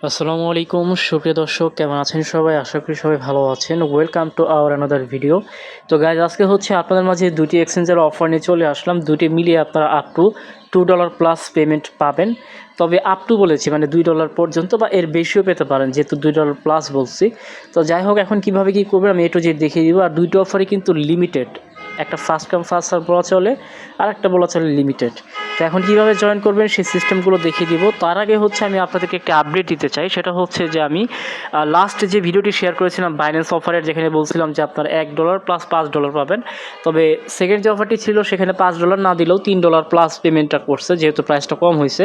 আসসালামু আলাইকুম সুপ্রিয় দর্শক, কেমন আছেন সবাই? আশা করি সবাই ভালো আছেন। Welcome to our another video. তো গাইজ, আজকে হচ্ছে আপনাদের মাঝে দুটি এক্সচেঞ্জের অফার নিয়ে চলে আসলাম। দুটি মিলিয়ে আপনারা আপ টু $2 প্লাস পেমেন্ট পাবেন। তবে আপ টু বলেছি, মানে $2 পর্যন্ত বা এর বেশিও পেতে পারেন, যেহেতু $2 প্লাস বলছি। তো যাই হোক, এখন কীভাবে কী করবেন আমি একটু যে দেখিয়ে দিব। আর দুইটি অফারই কিন্তু লিমিটেড, একটা ফার্স্ট কাম ফার্স্ট সার্ভ বলা চলে, আর একটা বলা চলে লিমিটেড। তো এখন কীভাবে জয়েন করবেন সেই সিস্টেমগুলো দেখিয়ে দিব। তার আগে হচ্ছে আমি আপনাদেরকে একটা আপডেট দিতে চাই। সেটা হচ্ছে যে আমি লাস্ট যে ভিডিওটি শেয়ার করেছিলাম বাইন্যান্স অফারের, যেখানে বলছিলাম যে আপনার $1 প্লাস $5 পাবেন। তবে সেকেন্ড যে অফারটি ছিল সেখানে $5 না দিলেও $3 প্লাস পেমেন্টটা করছে, যেহেতু প্রাইসটা কম হয়েছে।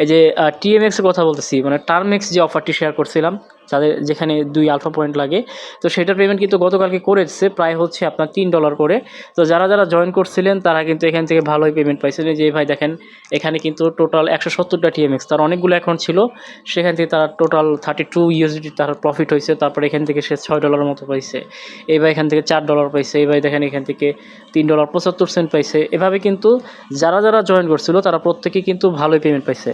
এই যে টিএমএক্সের কথা বলতেছি, মানে টার্মেক্স যে অফারটি শেয়ার করছিলাম, যাদের যেখানে 2 আলফা পয়েন্ট লাগে, তো সেটার পেমেন্ট কিন্তু গতকালকে করেছে, প্রায় হচ্ছে আপনার $3 করে। তো যারা যারা জয়েন করছিলেন তারা কিন্তু এখান থেকে ভালোই পেমেন্ট পাইছিলেন। যে ভাই দেখেন, এখানে কিন্তু টোটাল 170টা টিএমএক্স, তার অনেকগুলো অ্যাকাউন্ট ছিল, সেখান থেকে তারা টোটাল 32 ইউএসডি তার প্রফিট হয়েছে। তারপরে এখান থেকে সে $6 মতো পাইছে। এবার এখান থেকে $4 পাইছে। এবার দেখেন এখান থেকে $3.75 পাইছে। এভাবে কিন্তু যারা যারা জয়েন করছিল তারা প্রত্যেকেই কিন্তু ভালোই পেমেন্ট পাইছে।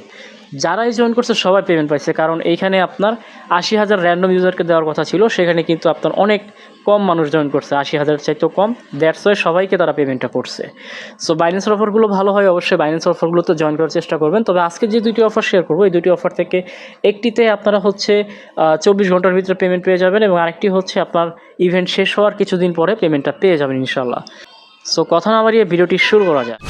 যারাই জয়েন করছে সবাই পেমেন্ট পাইছে, কারণ এইখানে আপনার 80,000 র্যান্ডম ইউজারকে দেওয়ার কথা ছিল, সেখানে কিন্তু আপনার অনেক কম মানুষ জয়েন করছে, 80,000 চাইতেও কম। দ্যাটস ওয়াই সবাইকে তারা পেমেন্টটা করছে। সো বাইন্যান্সের অফারগুলো ভালো হয়, অবশ্যই বাইন্যান্সের অফারগুলোতে জয়েন করার চেষ্টা করবেন। তবে আজকে যে দুইটি অফার শেয়ার করবো, এই দুইটি অফার থেকে একটিতে আপনারা হচ্ছে 24 ঘন্টার ভিতরে পেমেন্ট পেয়ে যাবেন, এবং আরেকটি হচ্ছে আপনার ইভেন্ট শেষ হওয়ার কিছুদিন পরে পেমেন্টটা পেয়ে যাবেন ইনশাল্লাহ। সো কথা না বাড়িয়ে ভিডিওটি শুরু করা যায়।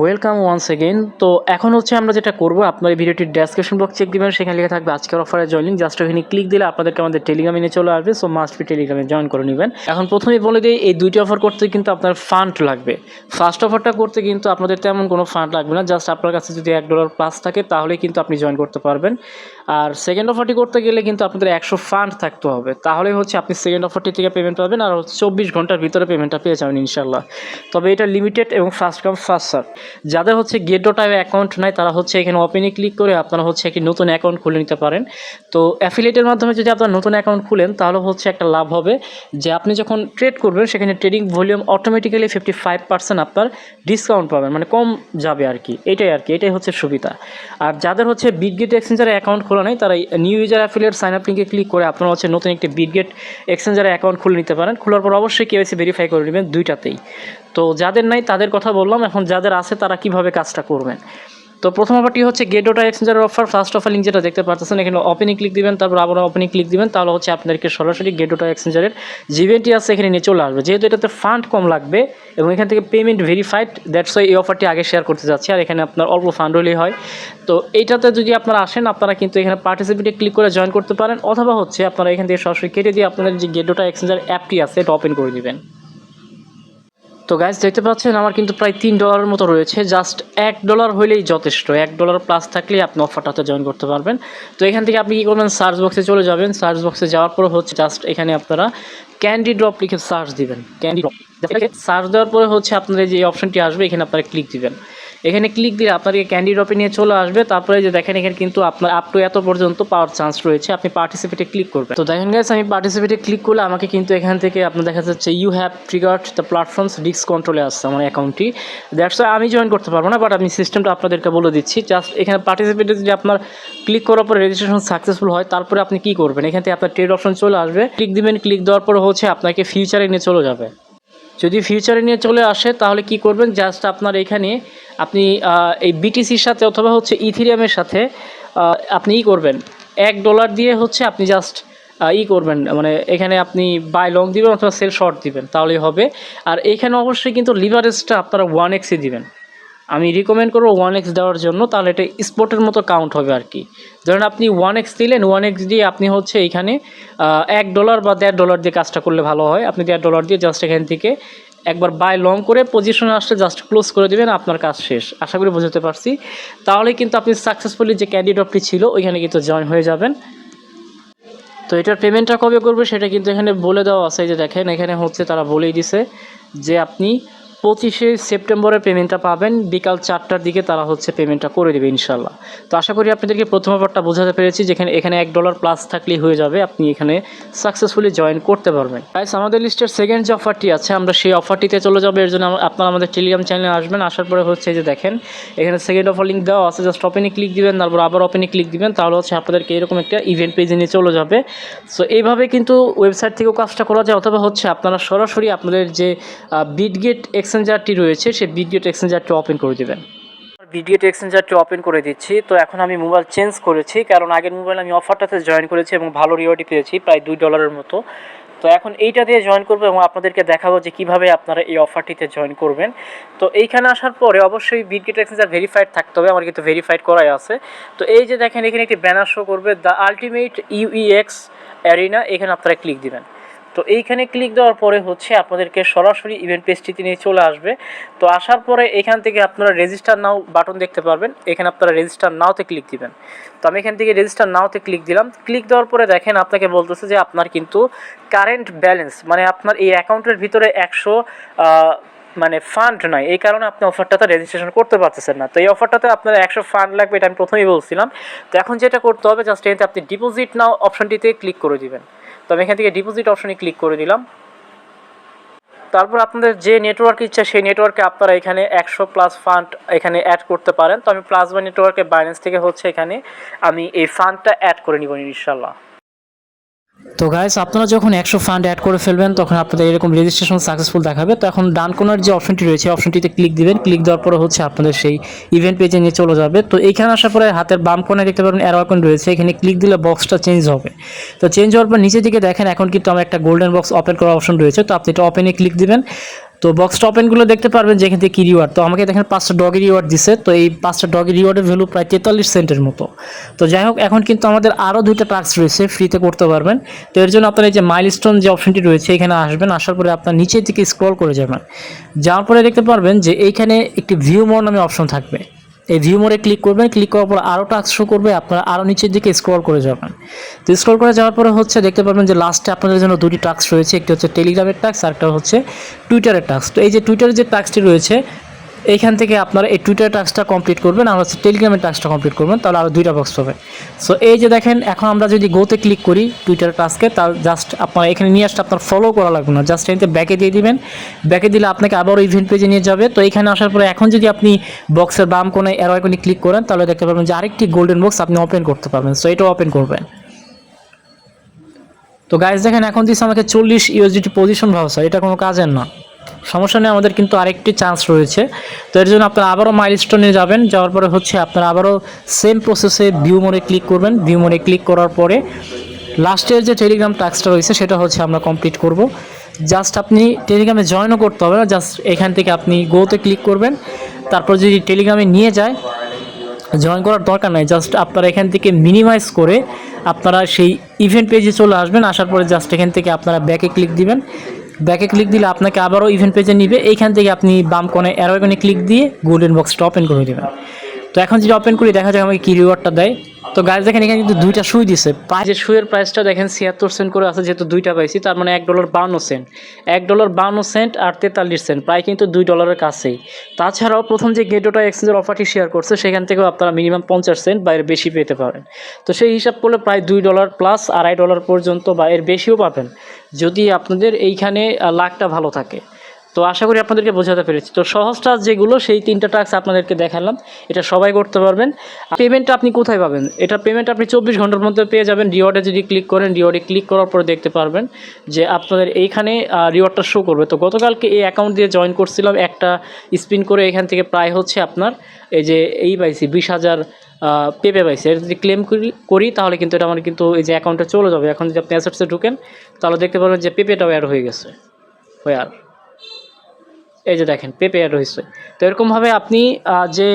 Welcome once again. তো এখন হচ্ছে আমরা যেটা করবো, আপনার এই ভিডিওটির ডেসক্রিপশন বক্স চেক দিবেন, সেখানে লেখা থাকবে আজকের অফারে জয়েন লিঙ্ক। জাস্ট ওখানে ক্লিক দিলে আপনাদেরকে আমাদের টেলিগ্রামে নিয়ে চলে আসবে। সো মাস্ট বি টেলিগ্রামে জয়েন করে নেবেন। এখন প্রথমেই বলে দিই, এই দুইটি অফার করতে কিন্তু আপনার ফান্ড লাগবে। ফার্স্ট অফারটা করতে কিন্তু আপনাদের তেমন কোনো ফান্ড লাগবে না, জাস্ট আপনার কাছে যদি $1 প্লাস থাকে তাহলে কিন্তু আপনি জয়েন করতে পারবেন। আর সেকেন্ড অফারটি করতে গেলে কিন্তু আপনাদের 100 ফান্ড থাকতে হবে, তাহলে হচ্ছে আপনি সেকেন্ড অফারটি থেকে পেমেন্ট পাবেন, আর 24 ঘন্টার ভিতরে পেমেন্টটা পেয়ে যাবেন ইনশাল্লাহ। তবে এটা লিমিটেড এবং ফার্স্ট কাম ফার্স্ট সার্ভ। যাদের হচ্ছে Get.io অ্যাকাউন্ট নাই তারা হচ্ছে এখানে ওপেনে ক্লিক করে আপনারা হচ্ছে একটি নতুন অ্যাকাউন্ট খুলে নিতে পারেন। তো অ্যাফিলিয়েটের মাধ্যমে যদি আপনার নতুন অ্যাকাউন্ট খুলেন তাহলে হচ্ছে একটা লাভ হবে, যে আপনি যখন ট্রেড করবেন সেখানে ট্রেডিং ভলিউম অটোমেটিক্যালি 55% আপনার ডিসকাউন্ট পাবেন, মানে কম যাবে আর কি। এটাই হচ্ছে সুবিধা। আর যাদের হচ্ছে বিটগেট এক্সচেঞ্জারে অ্যাকাউন্ট খোলা নেই তারা new user affiliate sign up লিঙ্কে ক্লিক করে আপনারা হচ্ছে নতুন একটি বিটগেট এক্সচেঞ্জারে অ্যাকাউন্ট খুলে নিতে পারেন। খোলার পর অবশ্যই কেওয়াইসি ভেরিফাই করে নেবেন দুইটাতেই। তো যাদের নাই তাদের কথা বললাম, এখন যাদের আছে তারা কিভাবে কাজটা করবেন। তো প্রথম অফারটি হচ্ছে Get.io এক্সচেঞ্জারের অফার। ফার্স্ট অফার লিঙ্ক যেটা দেখতে পাচ্ছেন, এখানে ওপেনে ক্লিক দিবেন, তারপর আবার ওপেনে ক্লিক দিবেন, তাহলে হচ্ছে আপনাদেরকে সরাসরি Get.io এক্সচেঞ্জারের যে ইভেন্টটি আছে এখানে নিয়ে চলে আসবে। যেহেতু এটাতে ফান্ড কম লাগবে এবং এখান থেকে পেমেন্ট ভেরিফাইড, দ্যাটস ওয়াই এই অফারটি আগে শেয়ার করতে যাচ্ছি। আর এখানে আপনার অল্প ফান্ড হলেই হয়। তো এইটাতে যদি আপনারা আসেন, আপনারা কিন্তু এখানে পার্টিসিপেটে ক্লিক করে জয়েন করতে পারেন, অথবা হচ্ছে আপনারা এখান থেকে সরাসরি কেটে দিয়ে আপনাদের যে Get.io এক্সচেঞ্জার অ্যাপটি আছে এটা ওপেন করে দিবেন। তো গাইজ দেখতে পাচ্ছেন আমার কিন্তু প্রায় $3 মতো রয়েছে। জাস্ট $1 হলেই যথেষ্ট, $1 প্লাস থাকলেই আপনি অফারটাতে জয়েন করতে পারবেন। তো এখান থেকে আপনি কী করবেন, সার্চ বক্সে চলে যাবেন। সার্চ বক্সে যাওয়ার পর হচ্ছে জাস্ট এখানে আপনারা ক্যান্ডি ড্রপ লিখে সার্চ দিবেন। ক্যান্ডি ড্রপ সার্চ দেওয়ার পরে হচ্ছে আপনাদের যে অপশনটি আসবে এখানে আপনারা ক্লিক দিবেন। এখানে ক্লিক দিলে আপনাদেরকে ক্যান্ডি ড্রপে নিয়ে চলে আসবে। তারপরে যে দেখেন এখানে কিন্তু আপনার আপ টু এত পর্যন্ত পাওয়ার চান্স রয়েছে, আপনি পার্টিসিপেটে ক্লিক করবেন। তো দেখেন গাইস, আমি পার্টিসিপেটে ক্লিক করলে আমাকে কিন্তু এখান থেকে আপনার দেখা যাচ্ছে you have triggered the platforms risk কন্ট্রোলে আসছে আমার অ্যাকাউন্টটি। দ্যাটস ওয়াই আমি জয়েন করতে পারবো না, বাট আমি সিস্টেমটা আপনাদেরকে বলে দিচ্ছি। জাস্ট এখানে পার্টিসিপেটে যদি আপনার ক্লিক করার পর রেজিস্ট্রেশন সাকসেসফুল হয়, তারপরে আপনি কী করবেন, এখান থেকে আপনার ট্রেড অপশন চলে আসবে, ক্লিক দিবেন। ক্লিক দেওয়ার পর হচ্ছে আপনাকে ফিউচারে নিয়ে চলে যাবে। যদি ফিউচারে নিয়ে চলে আসে তাহলে কি করবেন, জাস্ট আপনার এখানে আপনি এই বিটিসির সাথে অথবা হচ্ছে ইথিরিয়ামের সাথে আপনি করবেন $1 দিয়ে হচ্ছে আপনি জাস্ট করবেন, মানে এখানে আপনি বাই লং দিবেন অথবা সেল শর্ট দিবেন, তাহলেই হবে। আর এখানে অবশ্যই কিন্তু লিভারেজটা আপনারা 1x দিবেন। আমি রিকমেন্ড করবো 1x দেওয়ার জন্য, তাহলে এটা স্পটের মতো কাউন্ট হবে আর কি। ধরেন আপনি 1x দিলেন, 1x দিয়ে আপনি হচ্ছে এইখানে $1 বা $1.5 দিয়ে কাজটা করলে ভালো হয়। আপনি $1.5 দিয়ে জাস্ট এখান থেকে একবার বাই লং করে পজিশনে আসলে জাস্ট ক্লোজ করে দেবেন, আপনার কাজ শেষ। আশা করি বুঝতে পারছি। তাহলে কিন্তু আপনি সাকসেসফুলি যে ক্যান্ডিডেটটি ছিল ওইখানে কিন্তু জয়েন হয়ে যাবেন। তো এটার পেমেন্টটা কবে করবে সেটা কিন্তু এখানে বলে দেওয়া আছে। যে দেখেন এখানে হচ্ছে তারা বলেই দিছে যে আপনি 25শে সেপ্টেম্বরের পেমেন্টটা পাবেন, বিকাল 4টার দিকে তারা হচ্ছে পেমেন্টটা করে দেবে ইনশাল্লাহ। তো আশা করি আপনাদেরকে প্রথম অফারটা বোঝাতে পেরেছি, যেখানে এখানে $1 প্লাস থাকলেই হয়ে যাবে, আপনি এখানে সাকসেসফুলি জয়েন করতে পারবেন। গাইস, আমাদের লিস্টের সেকেন্ড যে অফারটি আছে, আমরা সেই অফারটিতে চলে যাবো। এর জন্য আপনারা আমাদের টেলিগ্রাম চ্যানেলে আসবেন। আসার পরে হচ্ছে যে দেখেন এখানে সেকেন্ড অফার লিঙ্ক দেওয়া আছে, জাস্ট ওপেনে ক্লিক দিবেন, তারপর আবার ওপেনে ক্লিক দিবেন, তাহলে হচ্ছে আপনাদেরকে এরকম একটা ইভেন্ট পেজে নিয়ে চলে যাবে। সো এইভাবে কিন্তু ওয়েবসাইট থেকেও কাজটা করা যায়, অথবা হচ্ছে আপনারা সরাসরি আপনাদের যে বিটগেট এক্সচেঞ্জারটি রয়েছে সেই বিটগেট এক্সচেঞ্জারটি ওপেন করে দেবেন। বিটগেট এক্সচেঞ্জারটি ওপেন করে দিচ্ছি। তো এখন আমি মোবাইল চেঞ্জ করেছি, কারণ আগের মোবাইল আমি অফারটাতে জয়েন করেছি এবং ভালো রিওয়ার্ডই পেয়েছি, প্রায় $2 মতো। তো এখন এইটা দিয়ে জয়েন করবো এবং আপনাদেরকে দেখাবো যে কীভাবে আপনারা এই অফারটিতে জয়েন করবেন। তো এইখানে আসার পরে অবশ্যই বিটগেট এক্সচেঞ্জার ভেরিফাইড থাকতে হবে, আমার কিন্তু ভেরিফাইড করাই আছে। তো এই যে দেখেন এখানে একটি ব্যানার শো করবে, দ্য আলটিমেট ইউইএক্স অ্যারিনা, এখানে আপনারা ক্লিক দিবেন। তো এইখানে ক্লিক দেওয়ার পরে হচ্ছে আপনাদেরকে সরাসরি ইভেন্ট পেজটিতে নিয়ে চলে আসবে। তো আসার পরে এখান থেকে আপনারা রেজিস্টার নাও বাটন দেখতে পারবেন, এখানে আপনারা রেজিস্টার নাওতে ক্লিক দিবেন। তো আমি এখান থেকে রেজিস্টার নাওতে ক্লিক দিলাম। ক্লিক দেওয়ার পরে দেখেন আপনাকে বলতেছে যে আপনার কিন্তু কারেন্ট ব্যালেন্স, মানে আপনার এই অ্যাকাউন্টের ভিতরে 100 মানে ফান্ড নয়, এই কারণে আপনি অফারটাতে রেজিস্ট্রেশন করতে পারতেছেন না। তো এই অফারটাতে আপনার 100 ফান্ড লাগবে, এটা আমি প্রথমেই বলছিলাম। তো এখন যেটা করতে হবে, জাস্ট এতে আপনি ডিপোজিট নাও অপশনটিতে ক্লিক করে দিবেন। তো আমি এখান থেকে ডিপোজিট অপশনে ক্লিক করে দিলাম। তারপর আপনাদের যে নেটওয়ার্ক ইচ্ছা সেই নেটওয়ার্কে আপনারা এখানে 100+ ফান্ড এখানে অ্যাড করতে পারেন। তো আমি প্লাজমা নেটওয়ার্কে বাইন্যান্স থেকে হচ্ছে এখানে আমি এই ফান্ডটা অ্যাড করে নিব ইনশাল্লাহ। তো গাইস, আপনারা যখন 100 ফান্ড অ্যাড করে ফেলবেন তখন আপনাদের এরকম রেজিস্ট্রেশন সাকসেসফুল দেখাবে। তো এখন ডান কোণার যে অপশনটি রয়েছে অপশনটিতে ক্লিক দিবেন। ক্লিক দেওয়ার পরে হচ্ছে আপনাদের সেই ইভেন্ট পেজে নিয়ে চলে যাবে। তো এইখানে আসার পরে হাতের বাম কোণায় দেখতে পাবেন অ্যারো আইকন রয়েছে, এখানে ক্লিক দিলে বক্সটা চেঞ্জ হবে। তো চেঞ্জ হওয়ার পর নিচের দিকে দেখেন এখন কিন্তু আমার একটা গোল্ডেন বক্স ওপেন করার অপশন রয়েছে, তো আপনি এটা ওপেনে ক্লিক দিবেন। তো বক্সটা ওপেনগুলো দেখতে পারবেন যেখান থেকে কী রিওয়ার্ড। তো আমাকে দেখেন 5টা ডগি রিওয়ার্ড দিছে। তো এই 5টা ডগি রিওয়ার্ডের ভ্যালু প্রায় 43 সেন্টের মতো। তো যাই হোক, এখন কিন্তু আমাদের আরও 2টা টাস্ক রয়েছে, ফ্রিতে করতে পারবেন। তো এর জন্য আপনার এই যে মাইলস্টোন যে অপশনটি রয়েছে এখানে আসবেন। আসার পরে আপনার নিচের দিকে স্ক্রল করে যাবেন। যাওয়ার পরে দেখতে পারবেন যে এইখানে একটি ভিউ মোর নামে অপশন থাকবে, এই ভিউ মোডে ক্লিক করবেন। ক্লিক করার পর আরও টাস্ক শো করবে, আপনারা আরও নিচের দিকে স্ক্রল করে যাবেন। তো স্ক্রল করে যাওয়ার পরে হচ্ছে দেখতে পারবেন যে লাস্টে আপনাদের জন্য 2টি টাস্ক রয়েছে, একটি হচ্ছে টেলিগ্রামের টাস্ক আর একটা হচ্ছে টুইটারের টাস্ক। তো এই যে টুইটারের যে টাস্কটি রয়েছে এইখান থেকে আপনারা এই টুইটার টাস্কটা কমপ্লিট করবেন আর হচ্ছে টেলিগ্রামের টাস্কটা কমপ্লিট করবেন, তাহলে আরও 2টা বক্স পাবেন। সো এই যে দেখেন এখন আমরা যদি গোতে ক্লিক করি টুইটার টাস্কে, তার জাস্ট আপনার এখানে নিয়ে আসতে আপনার ফলো করা লাগবে না, জাস্ট এতে ব্যাকে দিয়ে দিবেন। ব্যাকে দিলে আপনাকে আবারও ইভেন্ট পেজে নিয়ে যাবে। তো এখানে আসার পরে এখন যদি আপনি বক্সের বাম কোণায় অ্যারো আইকনে ক্লিক করেন তাহলে দেখতে পারবেন যে আরেকটি গোল্ডেন বক্স আপনি ওপেন করতে পারবেন। সো এটা ওপেন করবেন। তো গাইস দেখেন এখন দিচ্ছে আমাকে 40 USDT পজিশন ভাউচার, এটা কোনো কাজের না, সমস্যা নেই, আমাদের কিন্তু আরেকটি চান্স রয়েছে। তো এর জন্য আপনারা আবারও মাইলস্টোনে যাবেন। যাওয়ার পরে হচ্ছে আপনারা আবারও সেম প্রসেসে ভিউ মোডে ক্লিক করবেন। ভিউ মোডে ক্লিক করার পরে লাস্টের যে টেলিগ্রাম টাস্কটা রয়েছে সেটা হচ্ছে আমরা কমপ্লিট করব। জাস্ট আপনি টেলিগ্রামে জয়েনও করতে হবে না, জাস্ট এখান থেকে আপনি গোতে ক্লিক করবেন। তারপর যদি টেলিগ্রামে নিয়ে যায়, জয়েন করার দরকার নাই, জাস্ট আপনারা এখান থেকে মিনিমাইজ করে আপনারা সেই ইভেন্ট পেজে চলে আসবেন। আসার পরে জাস্ট এখান থেকে আপনারা ব্যাকে ক্লিক দিবেন। ব্যাকে ক্লিক দিলে আপনাকে আবারও ইভেন্ট পেজে নিবে। এইখান থেকে আপনি বাম কোণায় অ্যারো আইকনে ক্লিক দিয়ে গোল্ডেন বক্সটা ওপেন করে দেবেন। তো এখন যদি ওপেন করি দেখা যায় আমাকে কী রিওয়ার্ডটা দেয়। তো গাইস দেখেন এখানে কিন্তু 2টা সুই দিছে, যে সুইয়ের প্রাইসটা দেখেন 76 সেন্ট করে আছে, যেহেতু 2টা পাইছি তার মানে $1.52 $1.52 আর 43 সেন্ট, প্রায় কিন্তু $2 কাছেই। তাছাড়াও প্রথম যে গেটোটা এক্সচেঞ্জের অফারটি শেয়ার করছে সেখান থেকেও আপনারা মিনিমাম 50 সেন্ট বা এর বেশি পেতে পারেন। তো সেই হিসাব করলে প্রায় $2 প্লাস $2.5 পর্যন্ত বা এর বেশিও পাবেন যদি আপনাদের এইখানে লাকটা ভালো থাকে। তো আশা করি আপনাদেরকে বোঝাতে পেরেছি। তো সহজ টাস্ক যেগুলো সেই 3টা টাস্ক আপনাদেরকে দেখালাম, এটা সবাই করতে পারবেন। পেমেন্টটা আপনি কোথায় পাবেন? এটা পেমেন্ট আপনি 24 ঘন্টার মধ্যে পেয়ে যাবেন। রিওয়ার্ডে যদি ক্লিক করেন, রিওয়ার্ডে ক্লিক করার পরে দেখতে পারবেন যে আপনাদের এইখানে রিওয়ার্ডটা শো করবে। তো গতকালকে এই অ্যাকাউন্ট দিয়ে জয়েন করছিলাম, একটা স্পিন করে এখান থেকে প্রায় হচ্ছে আপনার এই যে এই পাইছি 20,000 পেপে পাইছি। এটা যদি ক্লেম করি তাহলে কিন্তু এটা আমার কিন্তু এই যে অ্যাকাউন্টে চলে যাবে। এখন যদি আপনি অ্যাসেটসে ঢুকেন তাহলে দেখতে পারবেন যে পেপেটাও অ্যাড হয়ে গেছে। আর এই যে দেখেন পেপে অ্যাড হয়েছে। তো এরকমভাবে আপনি যে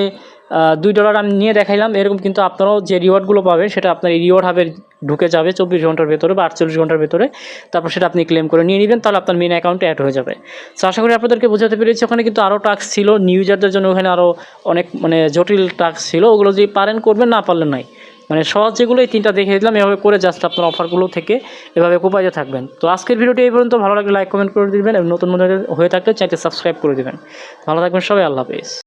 $2 আমি নিয়ে দেখাইলাম, এরকম কিন্তু আপনারাও যে রিওয়ার্ডগুলো পাবেন সেটা আপনার এই রিওয়ার্ড হাবে ঢুকে যাবে 24 ঘন্টার ভেতরে বা 48 ঘন্টার ভেতরে। তারপর সেটা আপনি ক্লেম করে নিয়ে নেবেন, তাহলে আপনার মেন অ্যাকাউন্টে অ্যাড হয়ে যাবে। সো আশা করি আপনাদেরকে বোঝাতে পেরেছি। ওখানে কিন্তু আরও টাস্ক ছিল নিউ ইউজারদের জন্য, ওখানে আরও অনেক মানে জটিল টাস্ক ছিল, ওগুলো যদি পারেন করবেন, না পারলে নাই। মানে সহজ যেগুলো এই 3টা দেখিয়ে দিলাম, এভাবে করে জাস্ট আপনার অফারগুলো থেকে এভাবে কোপাইতে থাকবেন। তো আজকের ভিডিওটি এই পর্যন্ত, ভালো লাগলে লাইক কমেন্ট করে দিবেন এবং নতুন হয়ে থাকলে চ্যানেলটি সাবস্ক্রাইব করে দিবেন। ভালো থাকবেন সবাই, আল্লাহ হাফেজ।